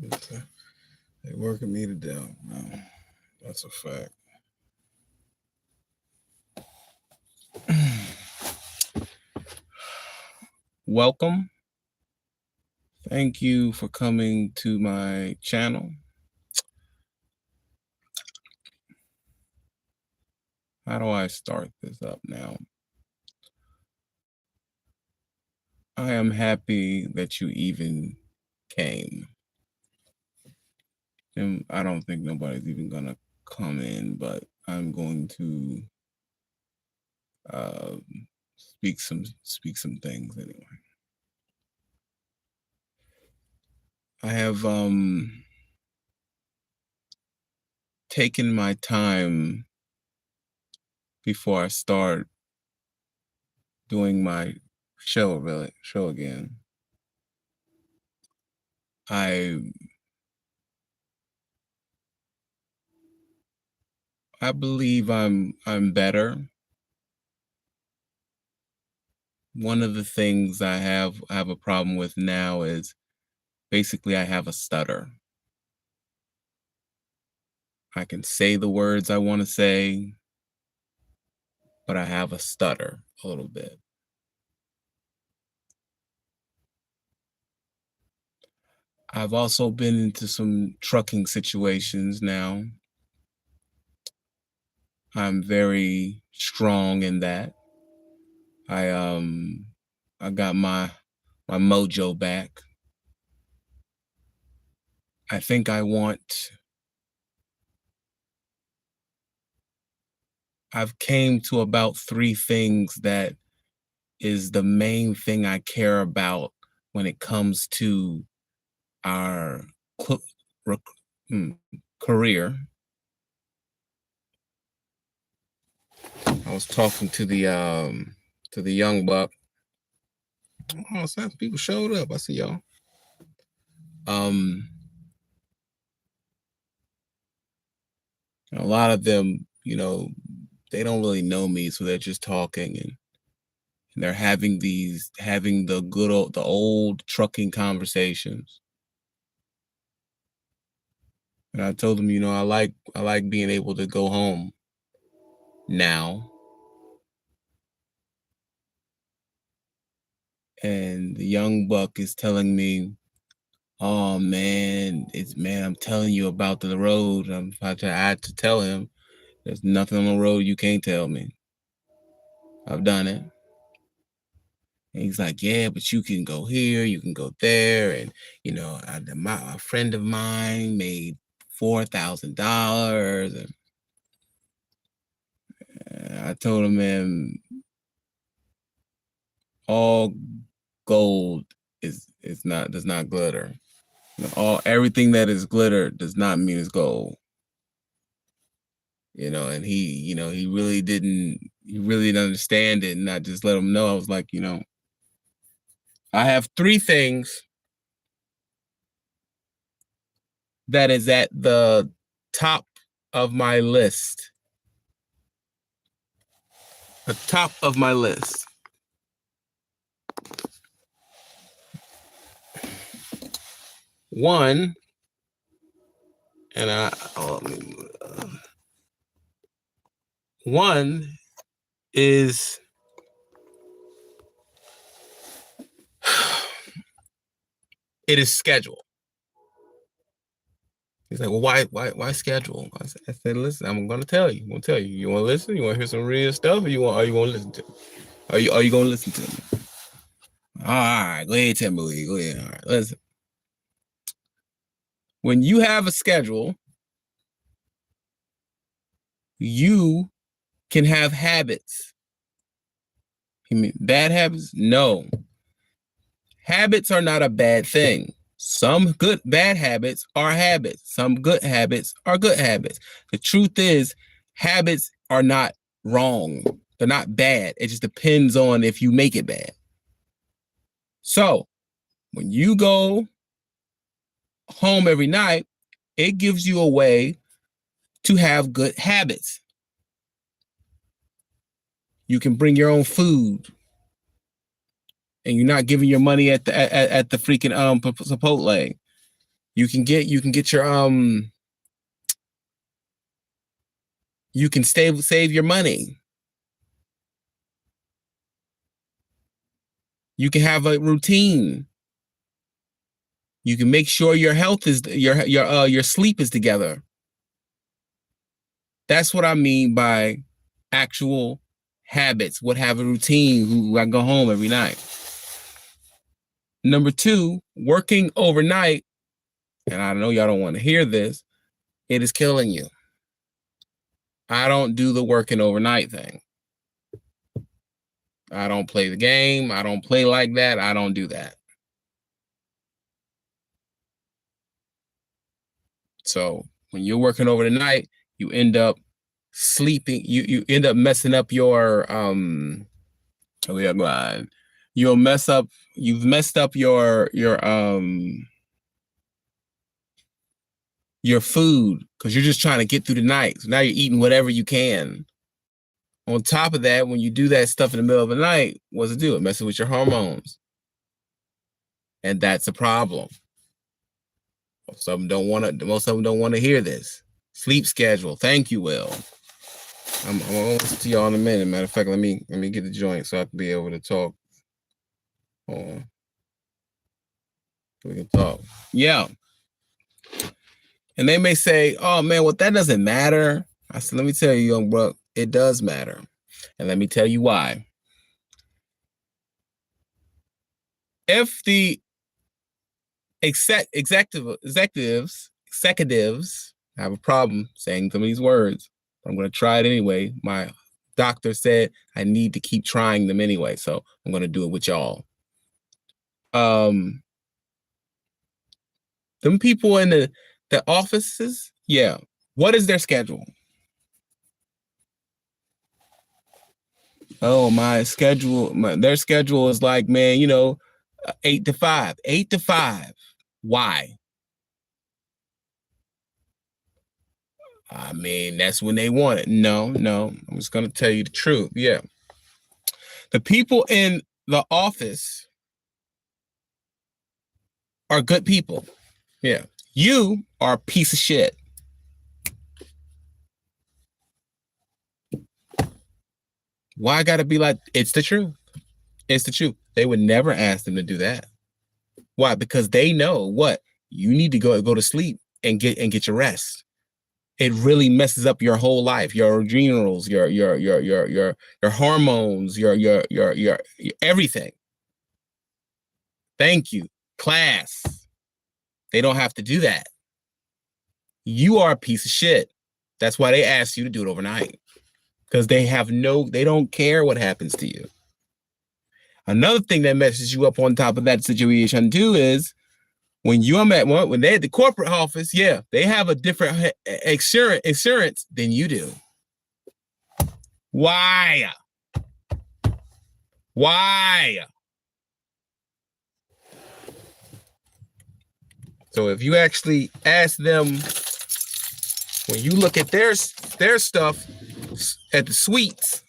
They working me to death. No, that's a fact. Welcome. Thank you for coming to my channel. How do I start this up now? I am happy that you even came. And I don't think nobody's even gonna come in, but I'm going to uh, speak some things anyway. I have taken my time before I start doing my show again. I believe I'm better. One of the things I have a problem with now is basically I have a stutter. I can say the words I want to say, but I have a stutter a little bit. I've also been into some trucking situations now. I'm very strong in that. I got my mojo back. I think I've came to about 3 things that is the main thing I care about when it comes to our career. I was talking to the young buck. Oh, some people showed up. I see y'all. A lot of them, you know, they don't really know me, so they're just talking and they're having the old trucking conversations. And I told them, you know, I like being able to go home now. And the young buck is telling me, oh man, I'm telling you about the road. I had to tell him, there's nothing on the road you can't tell me. I've done it. And he's like, yeah, but you can go here, you can go there. And, you know, a friend of mine made $4,000. And I told him, man, all gold does not glitter. Everything that is glitter does not mean it's gold. You know, and he really didn't understand it. And I just let him know. I was like, you know, I have 3 things that is at the top of my list. The top of my list. One, and one is it is schedule. He's like, well, why schedule? I said, listen, I'm gonna tell you. I'm gonna tell you. You want to listen? You want to hear some real stuff, or you want? Are you gonna listen to? Are you gonna listen to me? All right, go ahead, Timberlake. Go ahead. All right, listen. When you have a schedule, you can have habits. You mean bad habits? No. Habits are not a bad thing. Some bad habits are habits. Some good habits are good habits. The truth is, habits are not wrong. They're not bad. It just depends on if you make it bad. So when you go home every night, it gives you a way to have good habits. You can bring your own food, and you're not giving your money at the freaking Chipotle. You can get your you can save your money. You can have a routine. You can make sure your health is your sleep is together. That's what I mean by actual habits. What have a routine? Who I go home every night. Number two, working overnight, and I know y'all don't want to hear this, it is killing you. I don't do the working overnight thing. I don't play the game. I don't play like that. I don't do that. So when you're working over the night, you end up sleeping. You end up messing up your oh yeah, go on. You'll mess up. You've messed up your food because you're just trying to get through the night. So now you're eating whatever you can. On top of that, when you do that stuff in the middle of the night, what's it do? It messes with your hormones. And that's a problem. Most of them don't want to hear this. Sleep schedule. Thank you, Will. I'm gonna listen to y'all in a minute. Matter of fact, let me get the joint so I can be able to talk. Hold on. We can talk. Yeah. And they may say, oh man, well, that doesn't matter. I said, let me tell you, young bro, it does matter. And let me tell you why. If the executives have a problem saying some of these words, I'm going to try it anyway. My doctor said I need to keep trying them anyway, so I'm going to do it with y'all. Them people in the offices, yeah. What is their schedule? Oh, my schedule, their schedule is like, man, 8 to 5. 8 to 5. Why? I mean, that's when they want it. No, I'm just going to tell you the truth. Yeah. The people in the office are good people. Yeah. You are a piece of shit. Why I gotta be like, it's the truth. It's the truth. They would never ask them to do that. Why? Because they know what? You need to go to sleep and get your rest. It really messes up your whole life, your adrenals, your hormones, your everything. Thank you. Class. They don't have to do that. You are a piece of shit. That's why they ask you to do it overnight. Because they don't care what happens to you. Another thing that messes you up on top of that situation too is when they're at the corporate office, yeah, they have a different insurance than you do. Why? So if you actually ask them, when you look at their stuff at the suites,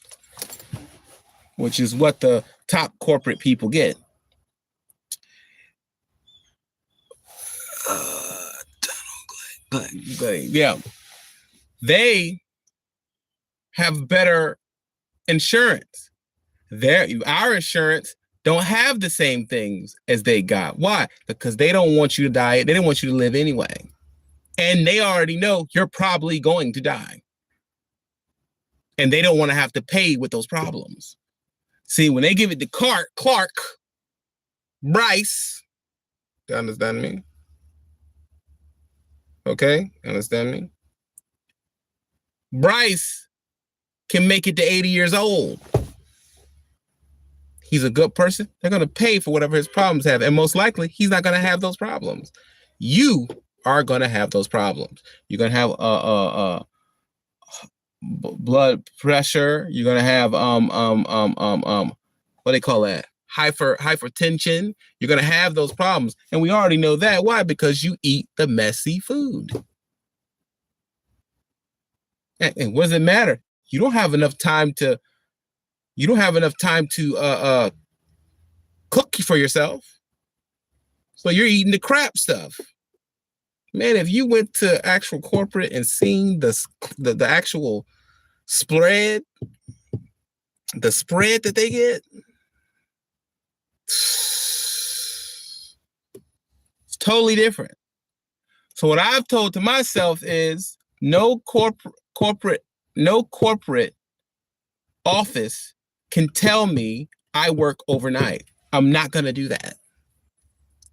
which is what the top corporate people get. Yeah. They have better insurance. Our insurance don't have the same things as they got. Why? Because they don't want you to die. They don't want you to live anyway. And they already know you're probably going to die. And they don't want to have to pay with those problems. See, when they give it to Clark, Bryce, you understand me? Okay, understand me? Bryce can make it to 80 years old. He's a good person. They're going to pay for whatever his problems have. And most likely, he's not going to have those problems. You are going to have those problems. You're going to have blood pressure. You're going to have what do they call that? Hypertension. You're going to have those problems. And we already know that. Why? Because you eat the messy food. And what does it matter? You don't have enough time to cook for yourself. So you're eating the crap stuff. Man, if you went to actual corporate and seen the actual spread, the spread that they get, it's totally different. So what I've told to myself is no corporate office can tell me I work overnight. I'm not going to do that.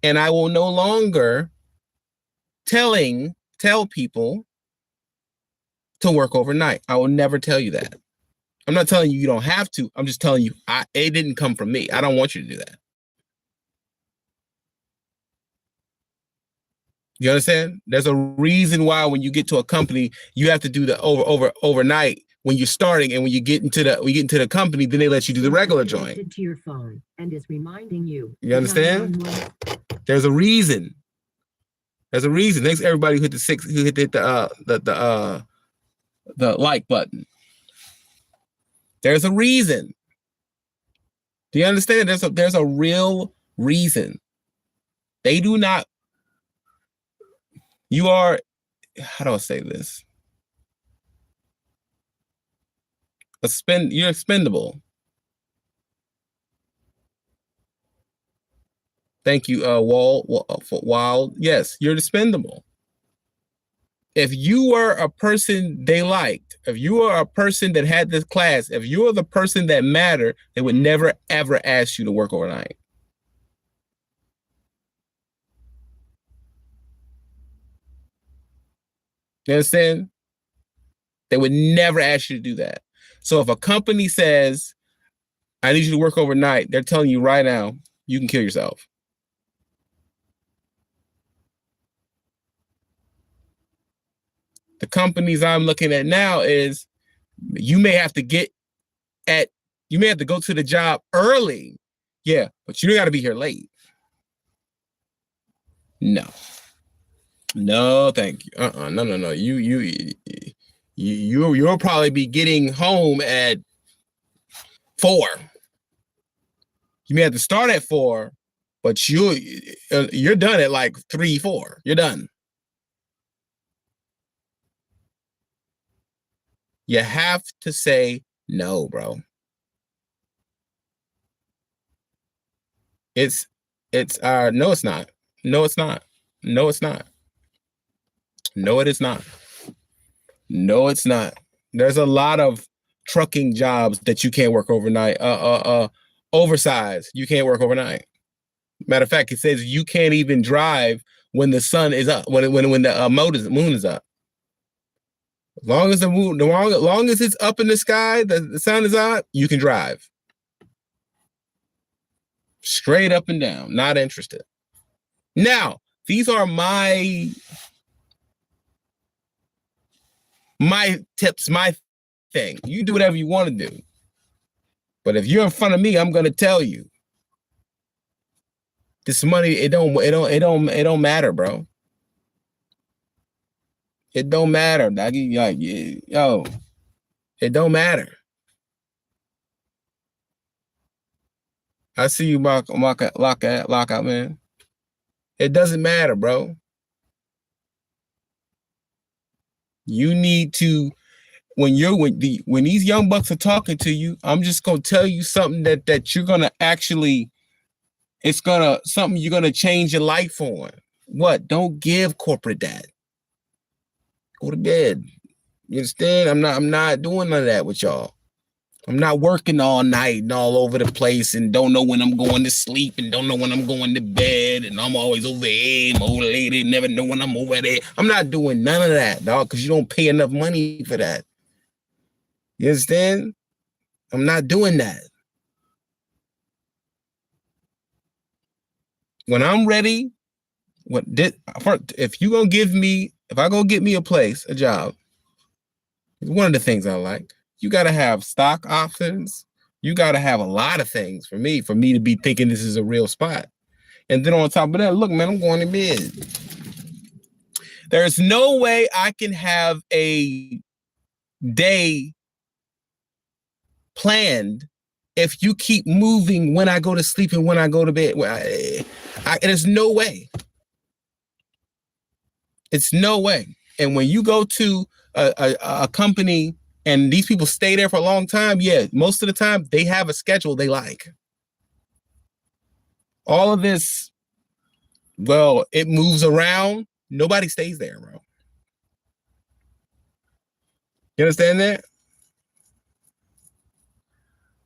And I will no longer tell people to work overnight. I will never tell you that. I'm not telling you don't have to. I'm just telling you it didn't come from me. I don't want you to do that. You understand? There's a reason why when you get to a company, you have to do the overnight when you're starting, and when you get into the company, then they let you do the regular joint. To your phone and is reminding you. You understand? There's a reason. There's a reason. Thanks everybody who hit the like button. There's a reason. Do you understand? There's a real reason. They do not. You are, how do I say this? You're expendable. Thank you, Wild. Yes, you're expendable. If you were a person they liked, if you were a person that had this class, if you were the person that mattered, they would never, ever ask you to work overnight. You understand? They would never ask you to do that. So if a company says, I need you to work overnight, they're telling you right now, you can kill yourself. The companies I'm looking at now is you may have to go to the job early. Yeah, but you don't got to be here late. No. No, thank you. No. You'll probably be getting home at 4. You may have to start at 4, but you're done at like 3, 4. You're done. You have to say no, bro. No, it's not. No, it's not. No, it's not. No, it is not. No, it's not. There's a lot of trucking jobs that you can't work overnight. Oversized, you can't work overnight. Matter of fact, it says you can't even drive when the sun is up, when the moon is up. As long as long as it's up in the sky, the sun is out, you can drive. Straight up and down. Not interested. Now, these are my tips, my thing. You do whatever you want to do. But if you're in front of me, I'm gonna tell you. This money, it don't matter, bro. It don't matter, doggy. Yo, it don't matter. I see you lock out, man. It doesn't matter, bro. You need to, when these young bucks are talking to you, I'm just gonna tell you something that you're gonna actually, something you're gonna change your life on. What? Don't give corporate that. Go to bed. You understand? I'm not doing none of that with y'all. I'm not working all night and all over the place and don't know when I'm going to sleep and don't know when I'm going to bed and I'm always over here, my old lady, never know when I'm over there. I'm not doing none of that, dog, because you don't pay enough money for that. You understand? I'm not doing that. When I'm ready, if I go get me a job, it's one of the things I like. You got to have stock options. You got to have a lot of things for me to be thinking this is a real spot. And then on top of that, look, man, I'm going to bed. There's no way I can have a day planned if you keep moving when I go to sleep and when I go to bed. There's no way. It's no way. And when you go to a company and these people stay there for a long time, yeah, most of the time they have a schedule they like. All of this, well, it moves around. Nobody stays there, bro. You understand that?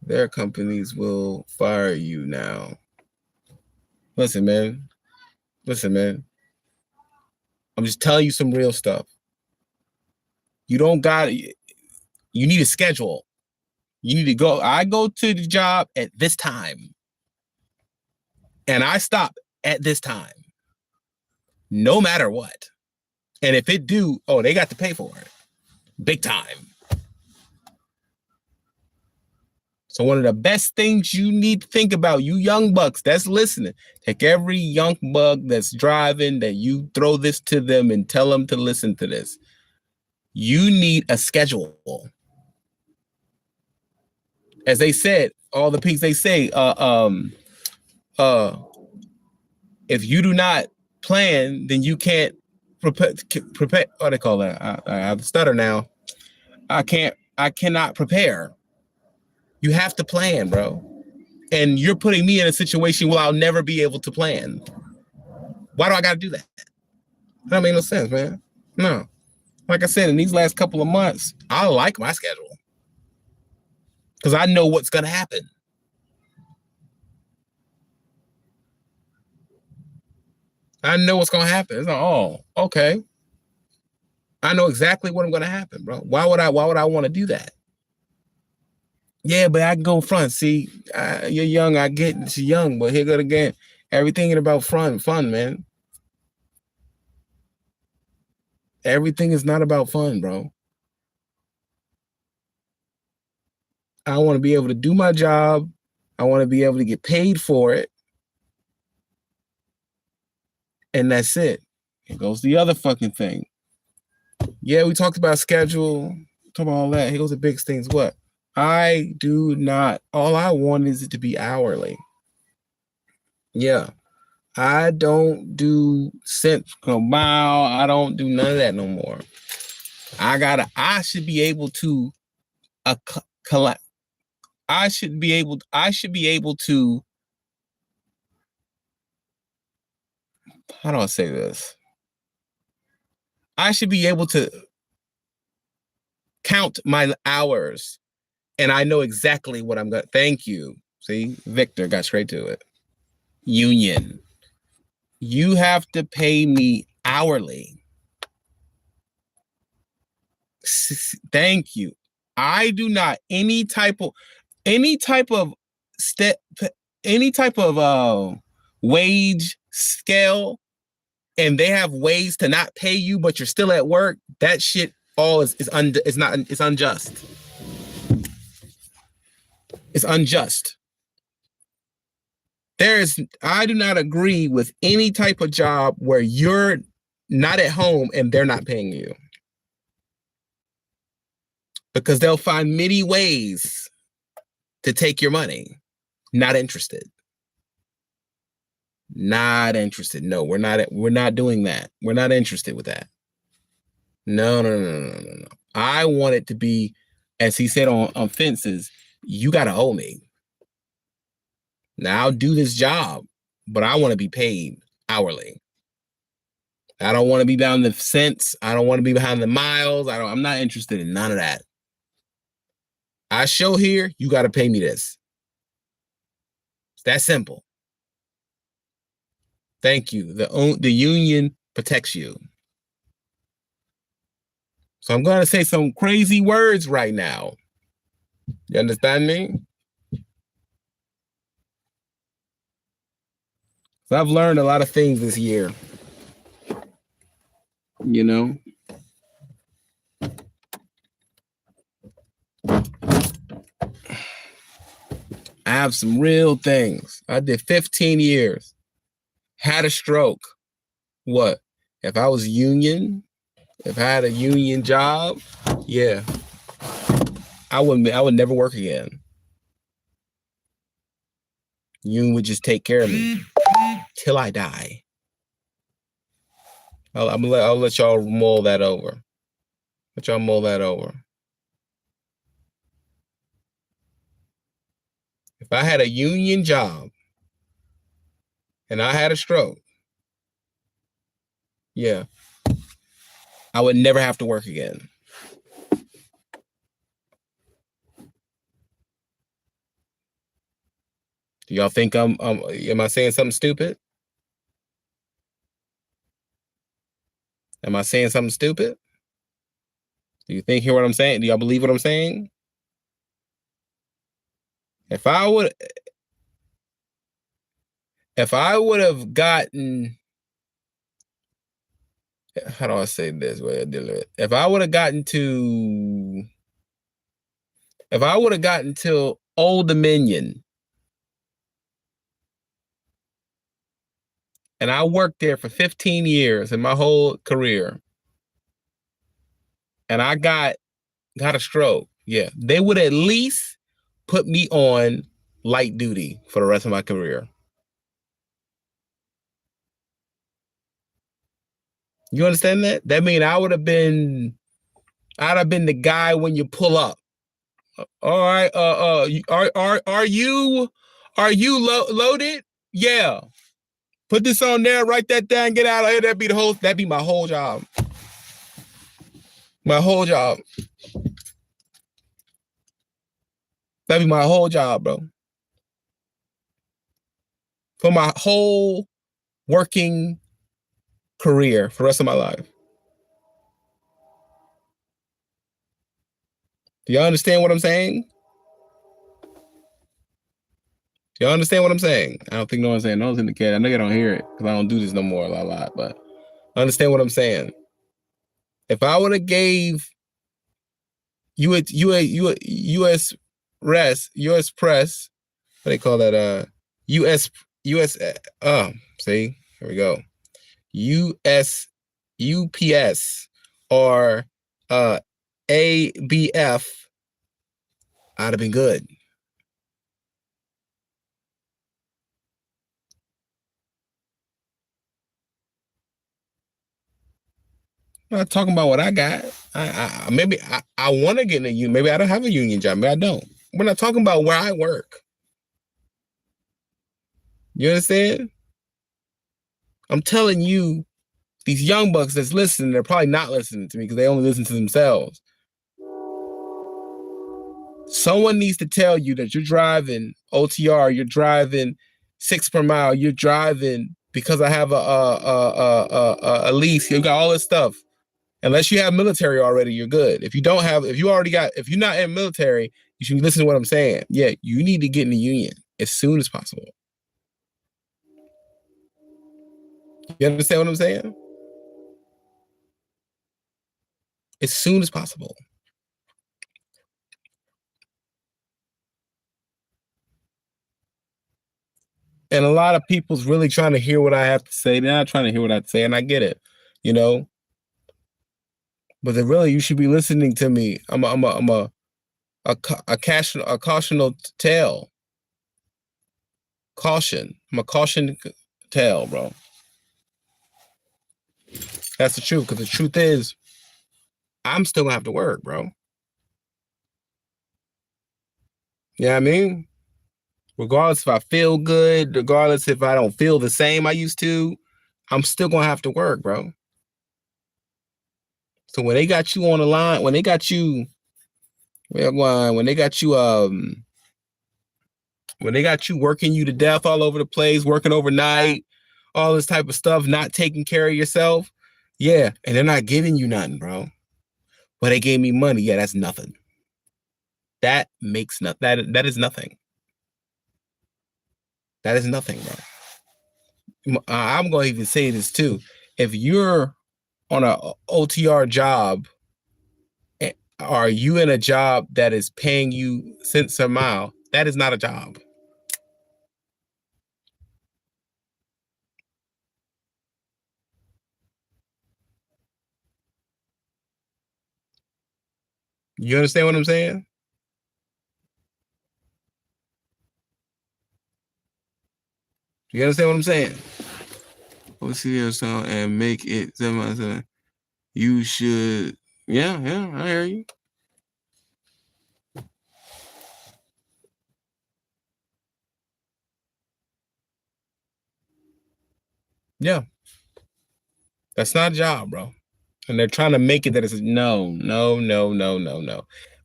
Their companies will fire you now. Listen, man. Listen, man. I'm just telling you some real stuff. You don't got it. You need a schedule. You need to go. I go to the job at this time. And I stop at this time. No matter what. And if it do, oh, they got to pay for it. Big time. So one of the best things you need to think about, you young bucks that's listening, take every young buck that's driving, that you throw this to them and tell them to listen to this. You need a schedule. As they said, all the peaks they say, if you do not plan, then you can't prepare. What do they call that? I have a stutter now. I cannot prepare. You have to plan, bro. And you're putting me in a situation where I'll never be able to plan. Why do I got to do that? That don't make no sense, man. No. Like I said, in these last couple of months, I like my schedule. Because I know what's going to happen. I know what's going to happen. It's like, oh, okay. I know exactly what I'm going to happen, bro. Why would I want to do that? Yeah, but I can go front. See, you're young. I get it's young, but here go again. Everything is about fun, man. Everything is not about fun, bro. I want to be able to do my job. I want to be able to get paid for it. And that's it. Here goes the other fucking thing. Yeah, we talked about schedule, talk about all that. Here goes the biggest things. What? I do not. All I want is it to be hourly. Yeah. I don't do cents per mile. I don't do none of that no more. I should be able to collect. I should be able to, how do I say this? I should be able to count my hours and I know exactly what I'm going to. Thank you. See, Victor got straight to it. Union. You have to pay me hourly. Thank you. I do not any type of wage scale, and they have ways to not pay you, but you're still at work. That shit all is unjust. It's unjust. I do not agree with any type of job where you're not at home and they're not paying you. Because they'll find many ways to take your money. Not interested. Not interested. No, we're not doing that. We're not interested with that. No. I want it to be, as he said on Fences, you gotta owe me. Now I'll do this job, but I want to be paid hourly. I don't want to be down the cents. I don't want to be behind the miles. I'm not interested in none of that. I show here, you got to pay me this. It's that simple. Thank you. The union protects you. So I'm going to say some crazy words right now. You understand me? So I've learned a lot of things this year. You know? I have some real things. I did 15 years. Had a stroke. What? If I was union, if I had a union job, yeah. I would never work again. Union would just take care of me till I die. I'll let y'all mull that over. Let y'all mull that over. If I had a union job and I had a stroke, yeah, I would never have to work again. Do y'all think am I saying something stupid? Am I saying something stupid? Do you hear what I'm saying? Do y'all believe what I'm saying? If I would have gotten, how do I say this way I deal with it? If I would have gotten to Old Dominion and I worked there for 15 years in my whole career and I got a stroke, yeah, they would at least put me on light duty for the rest of my career. You understand that? That means I'd have been the guy when you pull up. All right, are you loaded? Yeah. Put this on there, write that down, get out of here. That'd be my whole job. My whole job. That'd be my whole job, bro. For my whole working career for the rest of my life. Do y'all understand what I'm saying? Do y'all understand what I'm saying? I don't think no one's saying no one's in the cat. I know you don't hear it because I don't do this no more a lot, but I understand what I'm saying. If I would have gave U.S. Press, what do they call that? U.S. See, here we go. UPS or ABF, I'd have been good. I'm not talking about what I got. Maybe I want to get in a union. Maybe I don't have a union job. Maybe I don't. We're not talking about where I work. You understand? I'm telling you, these young bucks that's listening, they're probably not listening to me because they only listen to themselves. Someone needs to tell you that you're driving OTR, you're driving 6 per mile, you're driving because I have a lease, you got all this stuff. Unless you have military already, you're good. If you're not in military, you should listen to what I'm saying. Yeah, you need to get in the union as soon as possible. You understand what I'm saying? As soon as possible. And a lot of people's really trying to hear what I have to say. They're not trying to hear what I say, and I get it, you know. But really, you should be listening to me. I'm a cautional tale. Caution. I'm a caution tale, bro. That's the truth. Because the truth is, I'm still gonna have to work, bro. You know what I mean? Regardless if I feel good, regardless if I don't feel the same I used to, I'm still gonna have to work, bro. So when they got you on the line, when they got you working you to death all over the place, working overnight, all this type of stuff, not taking care of yourself, yeah, and they're not giving you nothing, bro. But they gave me money, yeah, that's nothing. That makes nothing. That is nothing. That is nothing, bro. I'm going to even say this too. If you're on a OTR job, are you in a job that is paying you cents a mile? That is not a job. You understand what I'm saying? You understand what I'm saying? OCL sound and make it 7 You should. Yeah, I hear you. Yeah. That's not a job, bro. And they're trying to make it that it's no.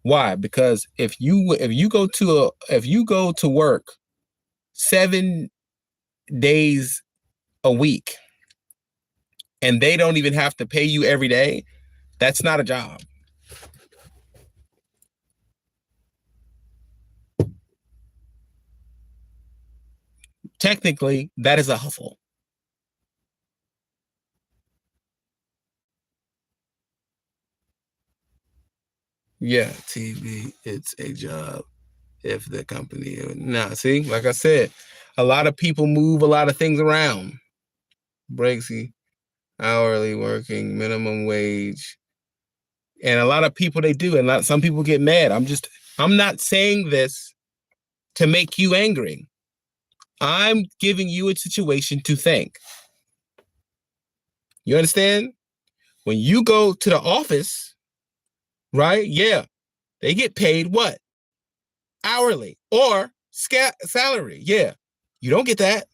Why? Because if you go to work 7 days a week and they don't even have to pay you every day, that's not a job. Technically, that is a hustle. Yeah, TV, it's a job. If the company, see, like I said, a lot of people move a lot of things around. Breaksy, hourly working, minimum wage, and a lot of people they do, and some people get mad. I'm not saying this to make you angry. I'm giving you a situation to think. You understand? When you go to the office, right? Yeah, they get paid what? Hourly or salary. Yeah, you don't get that.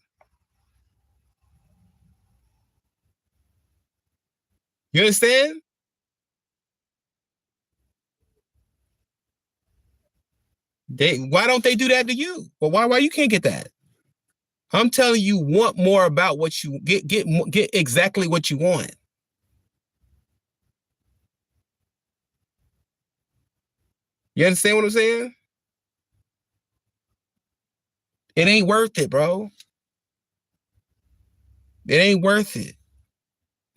You understand? Why don't they do that to you? Well, why you can't get that? I'm telling you, want more about what you get exactly what you want. You understand what I'm saying? It ain't worth it, bro. It ain't worth it.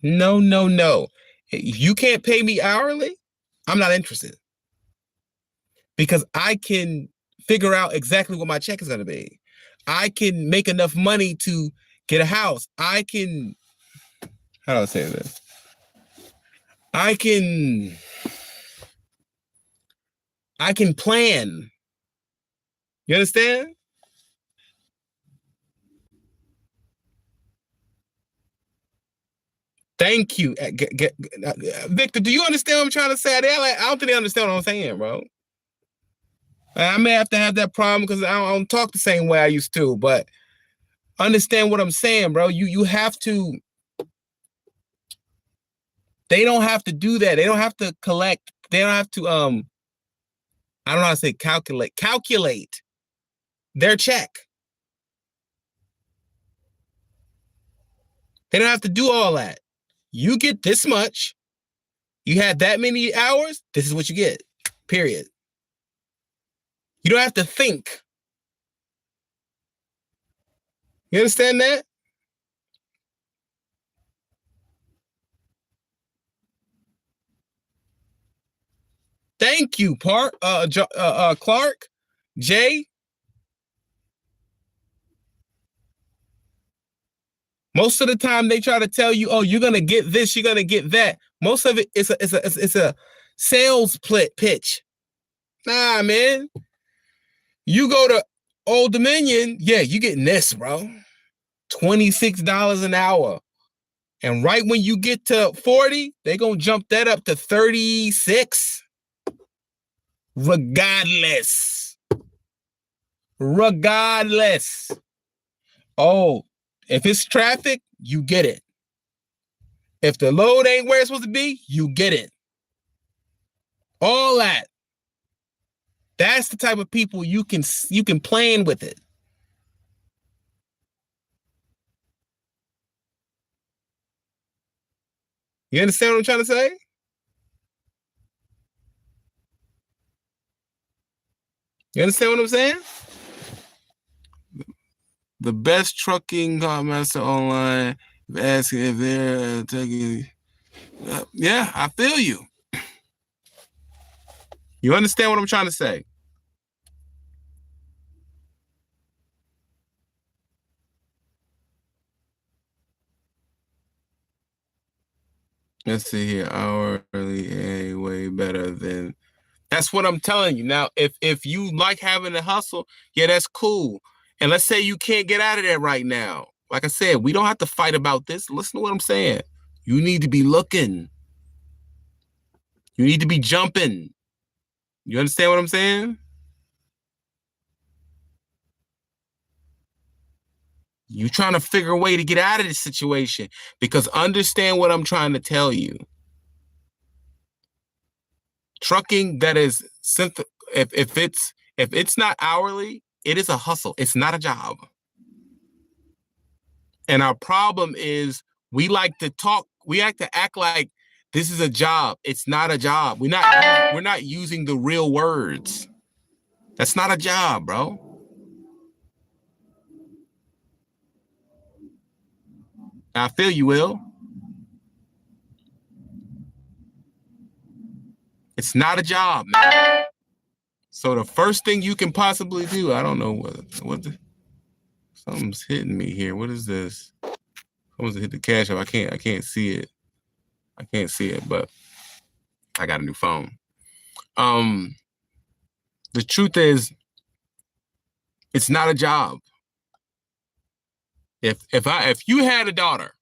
No. If you can't pay me hourly, I'm not interested because I can figure out exactly what my check is going to be. I can make enough money to get a house. How do I say this? I can plan. You understand? Thank you. Victor, do you understand what I'm trying to say? I don't think they understand what I'm saying, bro. I may have to have that problem because I don't talk the same way I used to, but understand what I'm saying, bro. You have to. They don't have to do that. They don't have to collect. They don't have to I don't know how to say calculate their check. They don't have to do all that. You get this much. You had that many hours. This is what you get. Period. You don't have to think. You understand that? Thank you, Clark, Jay. Most of the time, they try to tell you, "Oh, you're gonna get this, you're gonna get that." Most of it is a sales pitch. Nah, man. You go to Old Dominion, yeah, you getting this, bro. $26 an hour. And right when you get to 40, they're gonna jump that up to 36. Regardless. Regardless. Oh, if it's traffic, you get it. If the load ain't where it's supposed to be, you get it. All that. That's the type of people you can plan with it. You understand what I'm trying to say? You understand what I'm saying? The best trucking car master online asking if they're taking. Yeah, I feel you. You understand what I'm trying to say? Let's see here. Hourly a way better than. That's what I'm telling you. Now, if you like having to hustle, yeah, that's cool. And let's say you can't get out of there right now. like I said, we don't have to fight about this. Listen to what I'm saying. You need to be looking. You need to be jumping. You understand what I'm saying? You're trying to figure a way to get out of this situation, because understand what I'm trying to tell you. Trucking that is if it's not hourly, it is a hustle. It's not a job. And our problem is we like to talk, we like to act like this is a job. It's not a job. We're not using the real words. That's not a job, bro. I feel you, Will. It's not a job, man. So the first thing you can possibly do, I don't know what something's hitting me here. What is this? Someone's hit the cash up. I can't see it. I can't see it, but I got a new phone. The truth is, it's not a job. If you had a daughter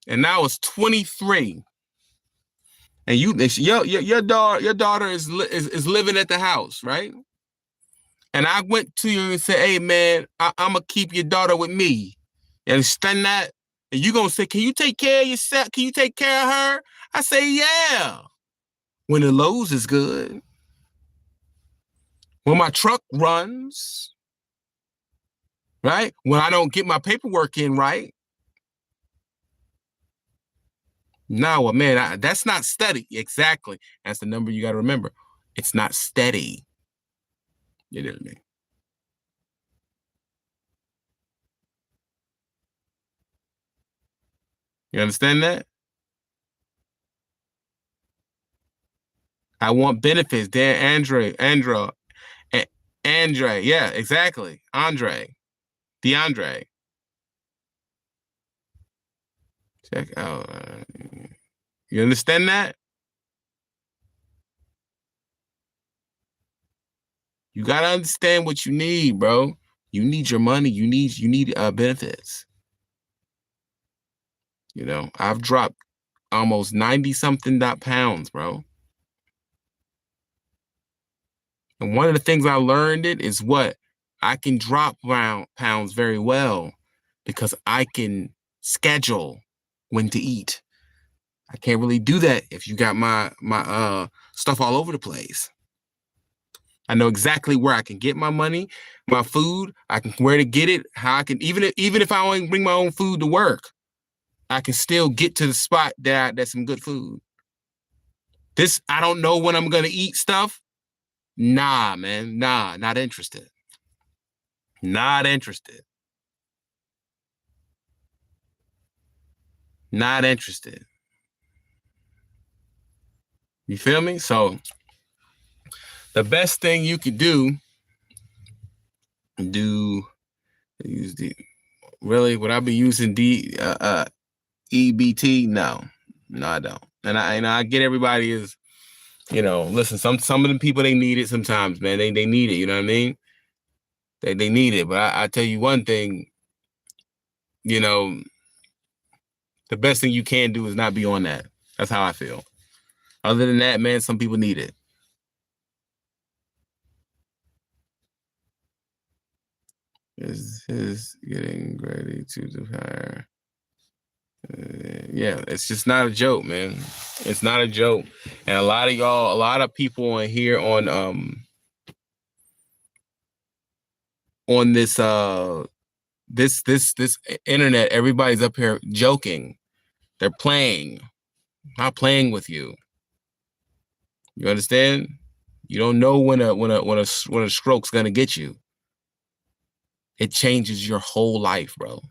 and now it's 23 and your daughter is living at the house, right? And I went to you and said, "Hey man, I'm gonna keep your daughter with me." You understand that? And you gonna say, "Can you take care of yourself? Can you take care of her?" I say, "Yeah." When the Lowe's is good, when my truck runs, right? When I don't get my paperwork in right. No, well, man, that's not steady. Exactly. That's the number you got to remember. It's not steady. You know what I mean? You understand that? I want benefits. Dan, Andre. Yeah, exactly. DeAndre. Check out. You understand that? You gotta understand what you need, bro. You need your money. You need benefits. You know, I've dropped almost 90 something pounds, bro. And one of the things I learned is what I can drop pounds very well because I can schedule when to eat. I can't really do that if you got my stuff all over the place. I know exactly where I can get my money, my food. I can where to get it. How I can even if I only bring my own food to work, I can still get to the spot that's some good food. This I don't know when I'm gonna eat stuff. Nah, man. Nah, not interested. Not interested. Not interested. You feel me? So the best thing you could do use the really would I be using EBT? No, I don't. And I get everybody is, listen, some of the people they need it sometimes, man. They need it, you know what I mean? They need it. But I tell you one thing, the best thing you can do is not be on that. That's how I feel. Other than that, man, some people need it. Is getting ready to retire. Yeah, it's just not a joke, man. It's not a joke. And a lot of people on here on this this internet, everybody's up here joking. They're playing, not playing with you. You understand? You don't know when a stroke's gonna get you. It changes your whole life, bro.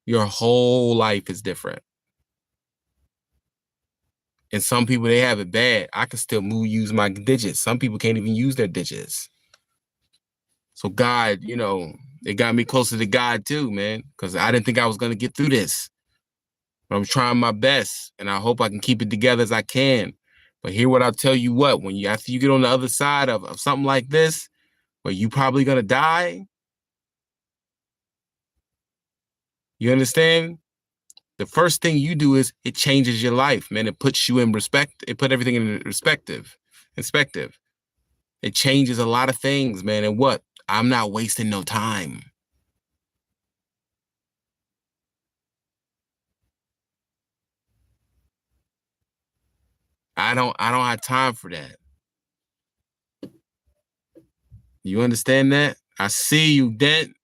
Your whole life is different. And some people, they have it bad. I can still use my digits. Some people can't even use their digits. So God, it got me closer to God too, man, because I didn't think I was going to get through this. But I'm trying my best, and I hope I can keep it together as I can. But here what I'll tell you what, after you get on the other side of something like this, where you probably going to die, You understand? The first thing you do is it changes your life, man. It puts you in respect. It put everything in perspective. It changes a lot of things, man. And what? I'm not wasting no time. I don't have time for that. You understand that? I see you, Dent.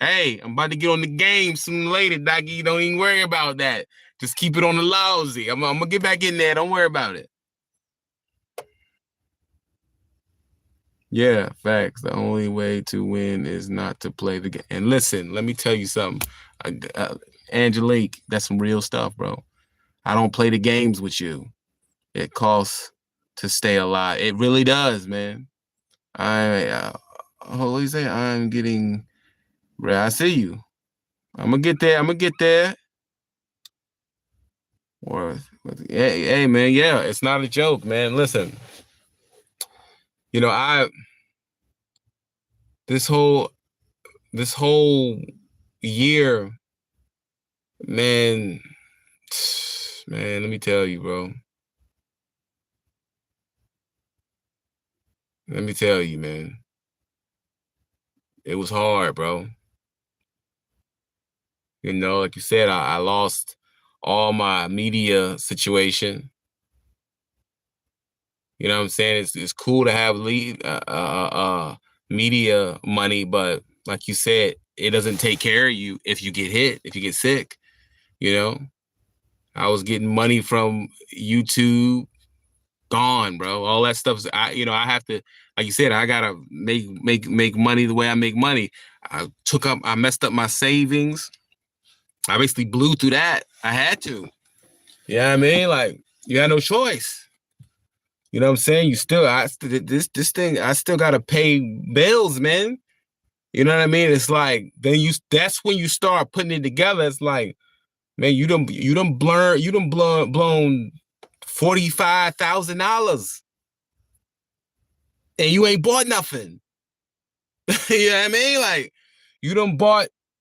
Hey, I'm about to get on the game sooner or later, Doggy. Don't even worry about that. Just keep it on the lousy. I'm gonna get back in there. Don't worry about it. Yeah, facts. The only way to win is not to play the game. And listen, let me tell you something. Angelique, that's some real stuff, bro. I don't play the games with you. It costs to stay alive. It really does, man. What do you say? I'm getting. I see you. I'm gonna get there. I'm gonna get there. Or, hey, man, yeah, it's not a joke, man. Listen, you know, this whole year, man, let me tell you, bro. Let me tell you, man. It was hard, bro. You know, like you said, I lost all my media situation. You know what I'm saying? It's cool to have media money, but like you said, it doesn't take care of you if you get hit, if you get sick. You know, I was getting money from YouTube, gone, bro. All that stuff. I have to, like you said, I gotta make money the way I make money. I messed up my savings. I basically blew through that. I had to. You know what I mean? Like, you had no choice. You know what I'm saying? This thing, I still gotta pay bills, man. You know what I mean? It's like that's when you start putting it together. It's like, man, you done blown $45,000 and you ain't bought nothing. You know what I mean? Like,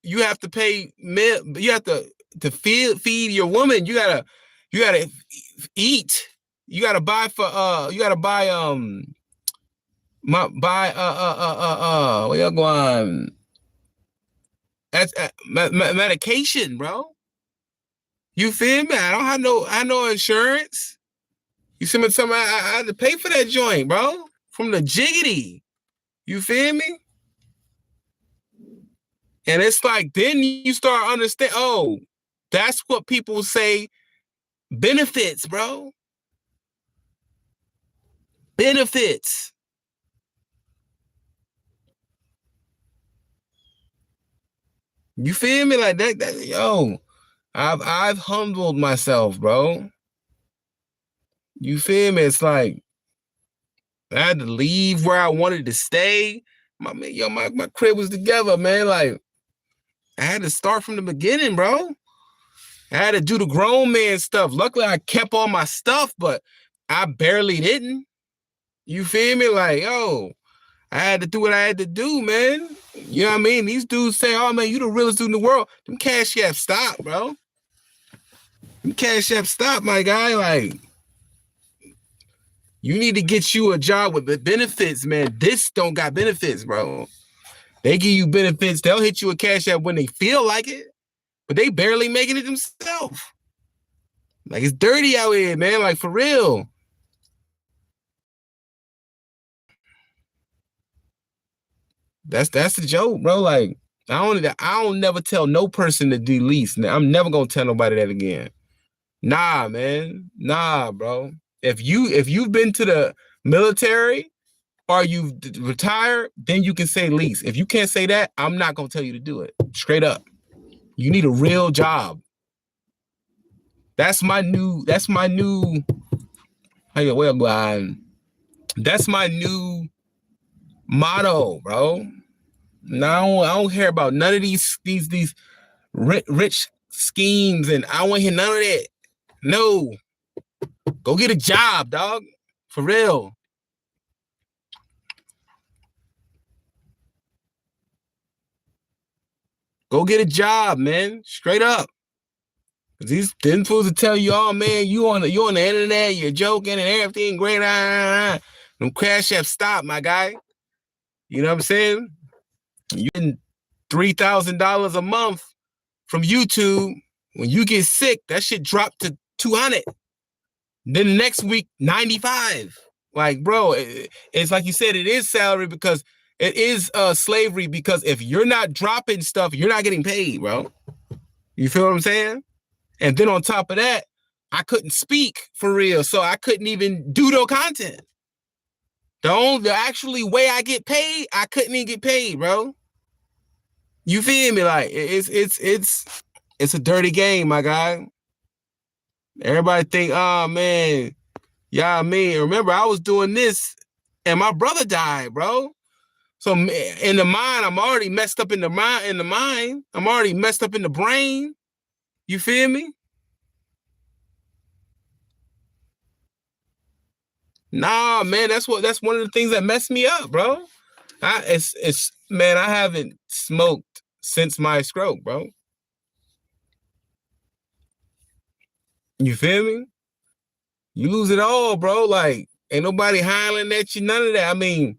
you have to pay you have to feed your woman. You gotta eat. You gotta buy where you going? That's medication, bro. You feel me? I don't have no insurance. You see me? Something I had to pay for that joint, bro. From the jiggity. You feel me? And it's like, then you start understand. Oh, that's what people say benefits, bro. Benefits. You feel me? Like that yo, I've humbled myself, bro. You feel me? It's like I had to leave where I wanted to stay. My crib was together, man. Like, I had to start from the beginning, bro. I had to do the grown man stuff. Luckily, I kept all my stuff, but I barely didn't. You feel me? Like, yo, I had to do what I had to do, man. You know what I mean? These dudes say, oh, man, you the realest dude in the world. Them cash apps stop, bro. Them cash apps stop, my guy. Like, you need to get you a job with the benefits, man. This don't got benefits, bro. They give you benefits. They'll hit you a cash app when they feel like it, but they barely making it themselves. Like, it's dirty out here, man. Like, for real. That's the joke, bro. Like, I don't never tell no person to delete. I'm never gonna tell nobody that again. Nah, man. Nah, bro. If you've been to the military or you've retired, then you can say lease. If you can't say that, I'm not gonna tell you to do it. Straight up. You need a real job. That's my new hey, well, that's my new motto, bro. No, I don't care about none of these rich schemes, and I don't want to hear none of that. No, go get a job, dog. For real. Go get a job, man. Straight up. These fools to tell you, oh man, you on the internet, you're joking and everything great. Them crash apps stop, my guy. You know what I'm saying? You getting $3,000 a month from YouTube. When you get sick, that shit dropped to 200. Then the next week, 95. Like, bro, it's like you said, it is salary because it is slavery, because if you're not dropping stuff, you're not getting paid, bro. You feel what I'm saying? And then on top of that, I couldn't speak for real, so I couldn't even do no content. The actually way I get paid, I couldn't even get paid, bro. You feel me? Like it's a dirty game, my guy. Everybody think, oh man, yeah, I mean, remember I was doing this and my brother died, bro. So in the mind, I'm already messed up in the mind. I'm already messed up in the brain. You feel me? Nah, man, that's one of the things that messed me up, bro. It's man, I haven't smoked since my stroke, bro. You feel me? You lose it all, bro. Like, ain't nobody hollering at you, none of that. I mean,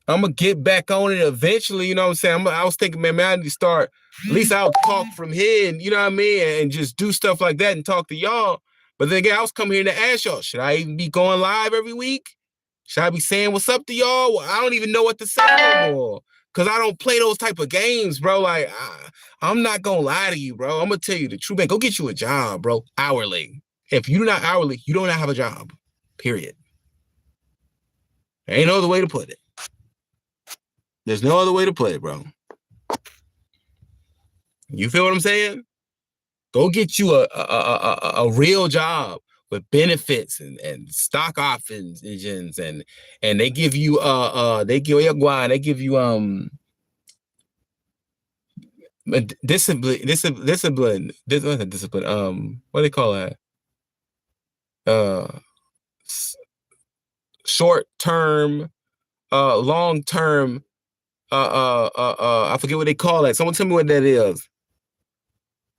I'm gonna get back on it eventually, you know what I'm saying? I was thinking, man, I need to start, at least I'll talk from here, and you know what I mean, and just do stuff like that and talk to y'all. But then again, I was coming here to ask y'all, should I even be going live every week? Should I be saying what's up to y'all? Well, I don't even know what to say no more, because I don't play those type of games, bro. Like, I'm not gonna lie to you, bro. I'm gonna tell you the truth, man. Go get you a job, bro, hourly. If you're not hourly, you don't have a job, period. There ain't no other way to put it. There's no other way to play it, bro. You feel what I'm saying? Go get you a real job with benefits and stock options and they give you discipline what do they call that? Short term, long term, I forget what they call that. Someone tell me what that is.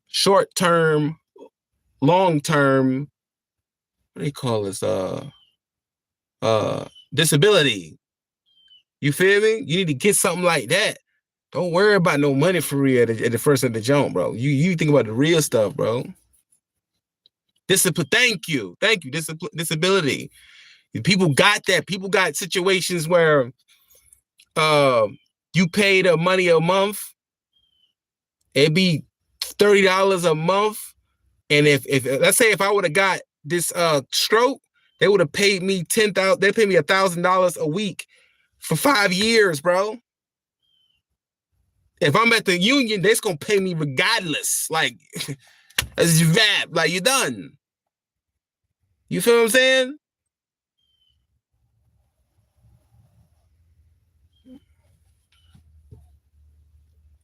Short term, long term, what do they call this? Disability. You feel me? You need to get something like that. Don't worry about no money for real at the first of the jump, bro. You think about the real stuff, bro. Discipline. Thank you. Disability. People got that. People got situations where you pay the money a month. It'd be $30 a month. And if let's say if I would have got this stroke, they would have paid me $10,000. They paid me $1,000 a week for 5 years, bro. If I'm at the union, they're gonna pay me regardless. Like, as you vap, like you're done. You feel what I'm saying?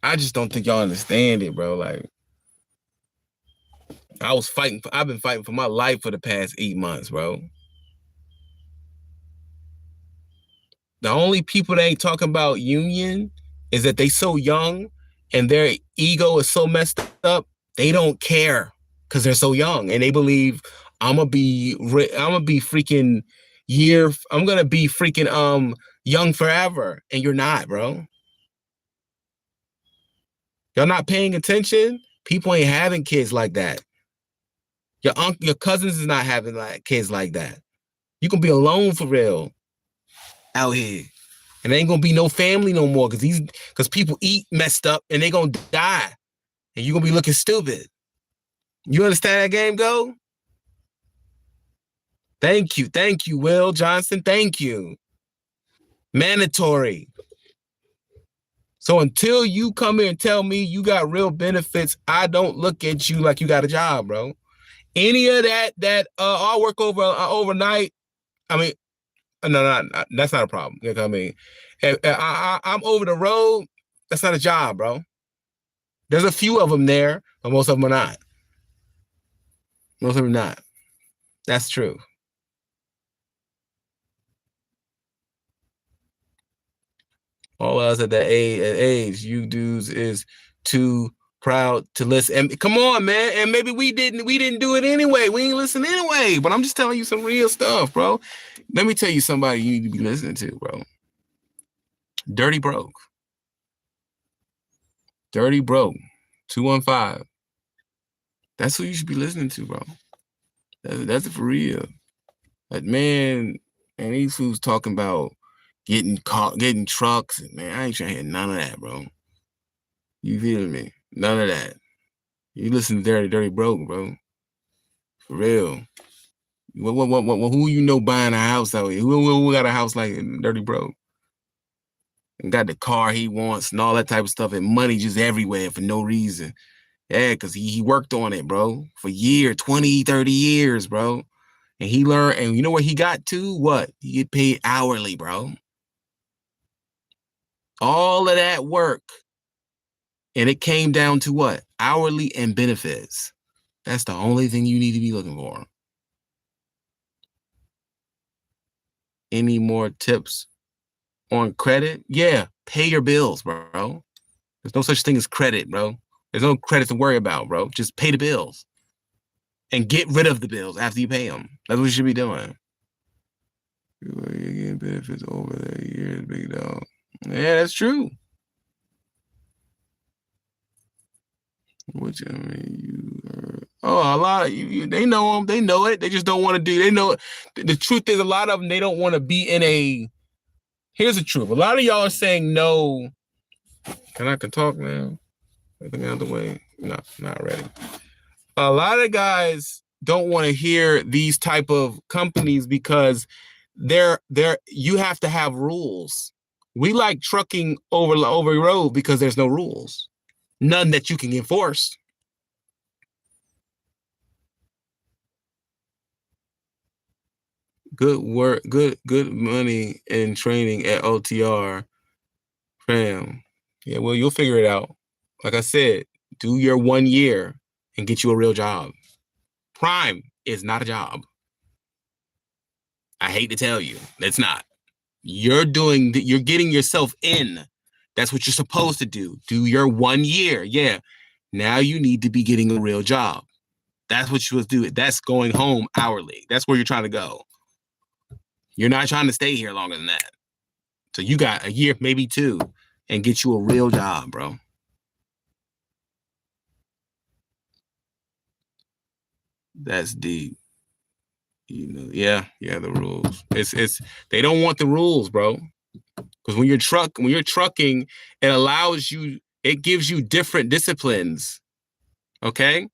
I just don't think y'all understand it, bro. Like, I've been fighting for my life for the past 8 months, bro. The only people that ain't talking about union is that they so young and their ego is so messed up, they don't care because they're so young and they believe I'm gonna be freaking young forever, and you're not, bro. Y'all not paying attention. People ain't having kids like that. Your cousins is not having like kids like that. You can be alone for real out here. And there ain't gonna be no family no more because people eat messed up and they gonna die. And you're gonna be looking stupid. You understand that game go? Thank you, Will Johnson. Thank you. Mandatory. So until you come here and tell me you got real benefits, I don't look at you like you got a job, bro. Any of that I'll work overnight. I mean, no, that's not a problem. You know what I mean? If I'm over the road. That's not a job, bro. There's a few of them there, but most of them are not. Most of them are not. That's true. All of us at that age, you dudes is too proud to listen. And come on, man. And maybe we didn't do it anyway. We ain't listen anyway. But I'm just telling you some real stuff, bro. Let me tell you somebody you need to be listening to, bro. Dirty Broke. Dirty Broke. 215. That's who you should be listening to, bro. That's it for real. Like, man, and these fools talking about getting trucks. Man, I ain't trying to hear none of that, bro. You feel me? None of that. You listen to Dirty Broke, bro. For real. Who you know buying a house out here? Who got a house like Dirty Broke? And got the car he wants and all that type of stuff, and money just everywhere for no reason. Yeah, because he worked on it, bro, for years, 20, 30 years, bro. And he learned, and you know what he got to? What? He get paid hourly, bro. All of that work. And it came down to what? Hourly and benefits. That's the only thing you need to be looking for. Any more tips on credit? Yeah, pay your bills, bro. There's no such thing as credit, bro. There's no credit to worry about, bro. Just pay the bills. And get rid of the bills after you pay them. That's what you should be doing. You're getting benefits over the years, big dog. Yeah, that's true. Which I mean, a lot of you, they know them. They know it. They just don't want to do. They know it. The truth is, a lot of them, they don't want to be in a. Here's the truth. A lot of y'all are saying no. Can I talk now? Everything out of the way. No, not ready. A lot of guys don't want to hear these type of companies because you have to have rules. We like trucking over the road because there's no rules. None that you can enforce. Good work, good money and training at OTR. Fam. Yeah, well, you'll figure it out. Like I said, do your 1 year and get you a real job. Prime is not a job. I hate to tell you, it's not. You're getting yourself in. That's what you're supposed to do. Do your 1 year. Yeah. Now you need to be getting a real job. That's what you're supposed to do. That's going home hourly. That's where you're trying to go. You're not trying to stay here longer than that. So you got a year, maybe 2, and get you a real job, bro. That's deep. You know, yeah, the rules. It's they don't want the rules, bro. Because when you're trucking, it gives you different disciplines. Okay?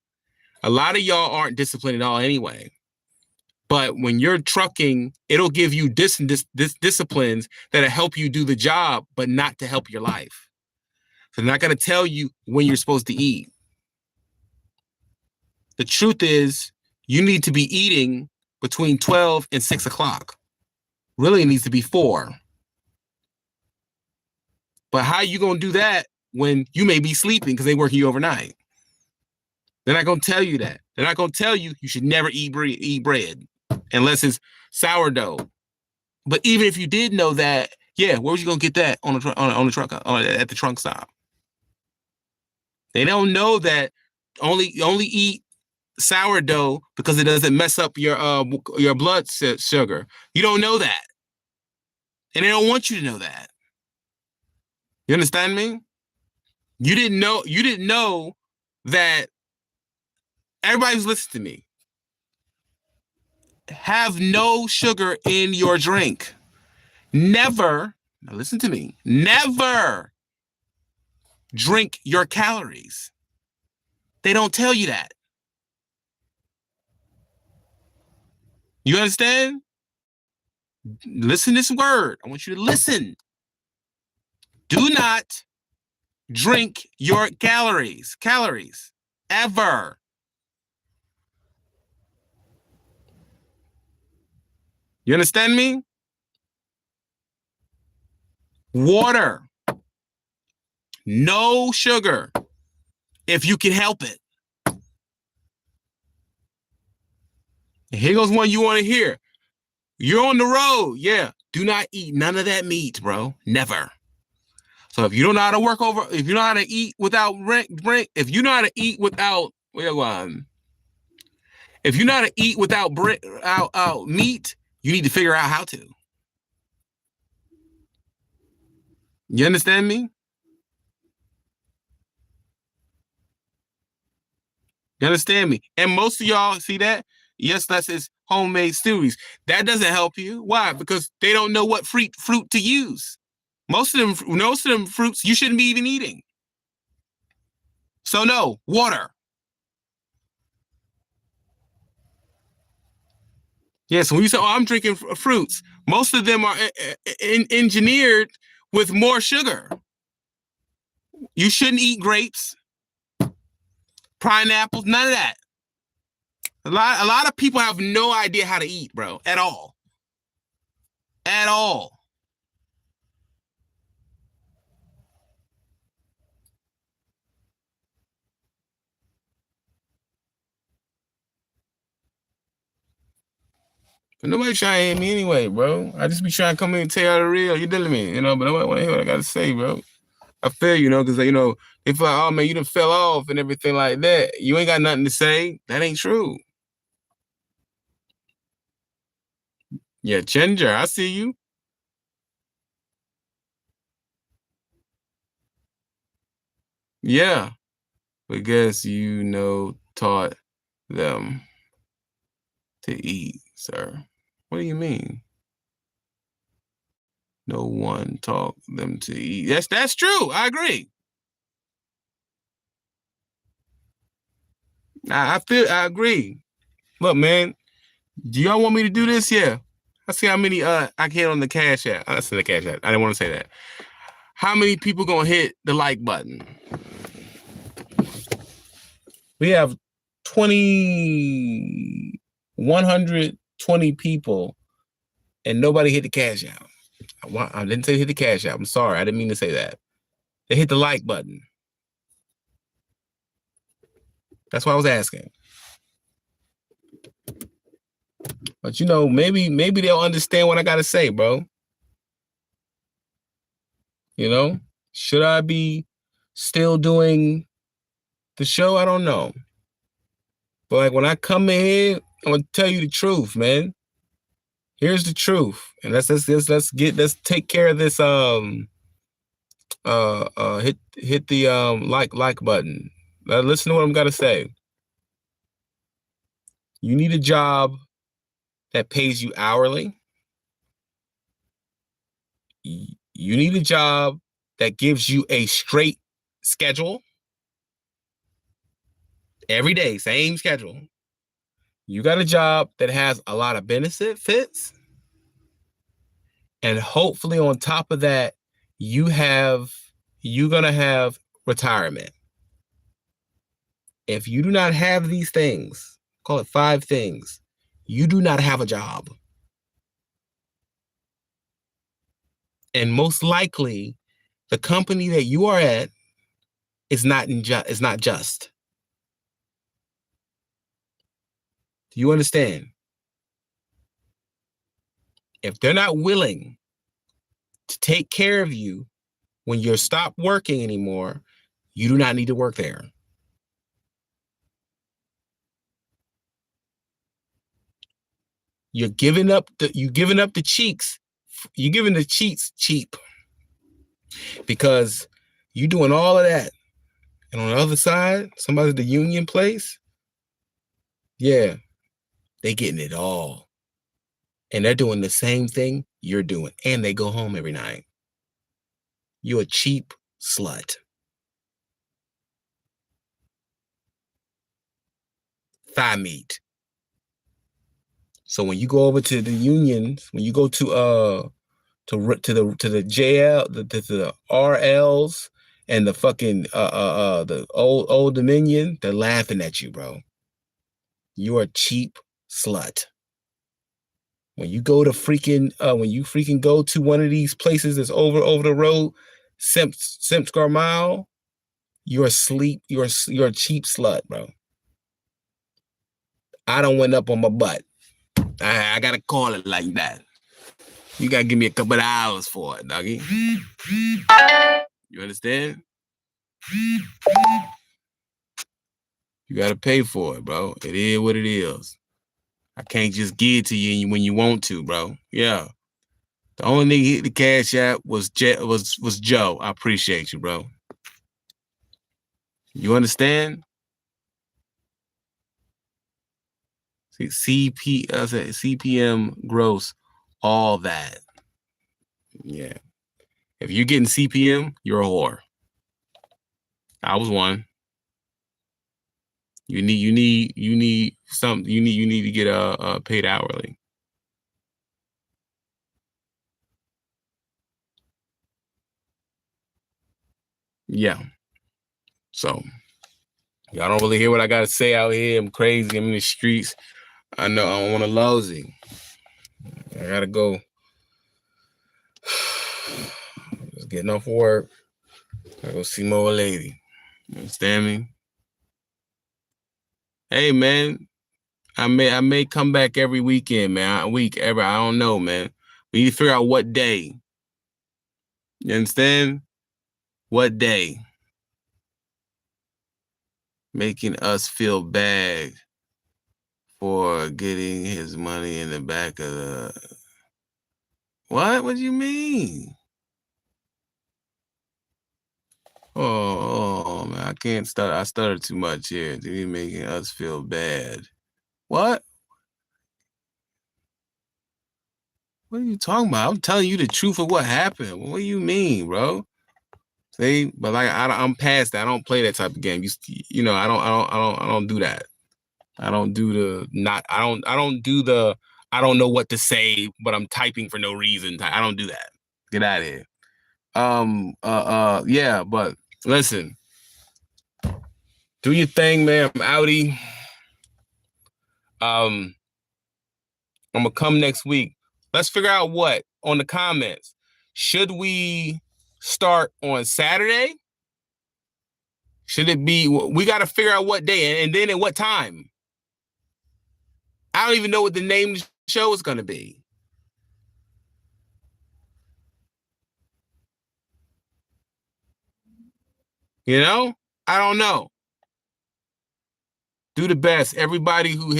A lot of y'all aren't disciplined at all anyway. But when you're trucking, it'll give you disciplines that'll help you do the job, but not to help your life. So they're not going to tell you when you're supposed to eat. The truth is, you need to be eating between 12 and 6 o'clock. Really, it needs to be 4. But how are you going to do that when you may be sleeping because they're working you overnight? They're not going to tell you that. They're not going to tell you should never eat bread unless it's sourdough. But even if you did know that, yeah, where was you going to get that on the truck at the trunk stop? They don't know that only eat sourdough because it doesn't mess up your blood sugar. You don't know that. And they don't want you to know that. You understand me? You didn't know that everybody who's listening to me, have no sugar in your drink. Never, now listen to me, never drink your calories. They don't tell you that. You understand? Listen to this word. I want you to listen. Do not drink your calories. Ever. You understand me? Water. No sugar. If you can help it. And here goes one you want to hear. You're on the road. Yeah. Do not eat none of that meat, bro. Never. So if you don't know how to if you know how to eat without if you know how to eat without, if you know how to eat without meat, you need to figure out how to. You understand me? You understand me? And most of y'all see that? Yes, that's his homemade smoothies. That doesn't help you. Why? Because they don't know what fruit to use. Most of them fruits you shouldn't be even eating. So no, water. Yes, when you say, "Oh, I'm drinking fruits," most of them are engineered with more sugar. You shouldn't eat grapes, pineapples, none of that. A lot of people have no idea how to eat, bro, at all. At all. But nobody trying to hit me anyway, bro. I just be trying to come in and tell y'all the real. You dealing me, but nobody want to hear what I got to say, bro. I feel because they feel like, oh man, you done fell off and everything like that. You ain't got nothing to say. That ain't true. Yeah, Ginger, I see you. Yeah, but guess taught them to eat, sir. What do you mean? No one taught them to eat. Yes, that's true. I agree. I agree. Look, man, do y'all want me to do this? Yeah. Let's see how many I can hit on the Cash App. I said the Cash App. I didn't want to say that. How many people gonna hit the like button? We have 120 people, and nobody hit the Cash App. I didn't say hit the Cash App. I'm sorry. I didn't mean to say that. They hit the like button. That's why I was asking. But maybe they'll understand what I gotta say, bro. Should I be still doing the show? I don't know. But like when I come in here, I'm gonna tell you the truth, man. Here's the truth. And let's take care of this hit the like button. Now listen to what I'm gonna say. You need a job that pays you hourly. You need a job that gives you a straight schedule. Every day, same schedule. You got a job that has a lot of benefits. And hopefully on top of that, you're gonna have retirement. If you do not have these things, call it 5 things, you do not have a job. And most likely, the company that you are at is not just. Do you understand? If they're not willing to take care of you when you're stopped working anymore, you do not need to work there. You're giving up the cheeks. You're giving the cheeks cheap because you're doing all of that. And on the other side, somebody at the union place, yeah, they getting it all. And they're doing the same thing you're doing. And they go home every night. You're a cheap slut. Thigh meat. So when you go over to the unions, when you go to the JL, to the RLs and the fucking the old Dominion, they're laughing at you, bro. You're a cheap slut. When you go to when you freaking go to one of these places that's over the road, Simscar Mile, you're a cheap slut, bro. I don't went up on my butt. I gotta call it like that. You gotta give me a couple of hours for it, doggy. You understand? You gotta pay for it, bro. It is what it is. I can't just give it to you when you want to, bro. Yeah. The only nigga hit the cash app was Joe. I appreciate you, bro. You understand? See, CPM gross, all that. Yeah. If you're getting CPM, you're a whore. I was one. You need something. You need to get paid hourly. Yeah. So y'all don't really hear what I gotta say out here. I'm crazy. I'm in the streets. I know I want a lousy. I gotta go. Just getting off work. I go see my old lady. You understand me? Hey man, I may come back every weekend, man. I don't know, man. We need to figure out what day. You understand? What day? Making us feel bad for getting his money in the back of the. What? What do you mean? Oh man, I can't stutter. I stutter too much here. They making us feel bad. What? What are you talking about? I'm telling you the truth of what happened. What do you mean, bro? See, but like I'm past that. I don't play that type of game. You know, I don't do that. I don't do the not. I don't do the. I don't know what to say, but I'm typing for no reason. I don't do that. Get out of here. Yeah, but listen, do your thing, man. I'm outie. I'm gonna come next week. Let's figure out what on the comments. Should we start on Saturday? Should it be? We got to figure out what day and then at what time. I don't even know what the name of the show is gonna be. You know, I don't know. Do the best. Everybody who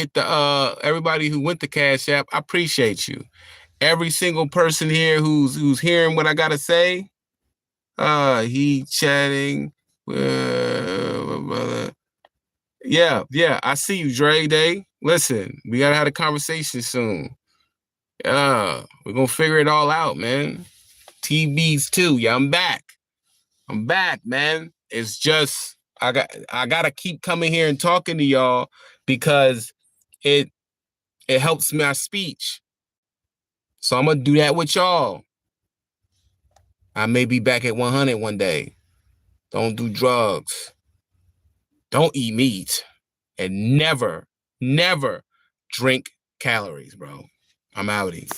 everybody who went to Cash App, I appreciate you. Every single person here who's hearing what I gotta say, he chatting with my brother. Yeah, I see you, Dre Day. Listen, we gotta have a conversation soon. We're gonna figure it all out, man. TBs too. Yeah, I'm back. I'm back, man. It's just I gotta keep coming here and talking to y'all because it helps my speech. So I'm gonna do that with y'all. I may be back at 100 one day. Don't do drugs. Don't eat meat. And never drink calories, bro. I'm outie.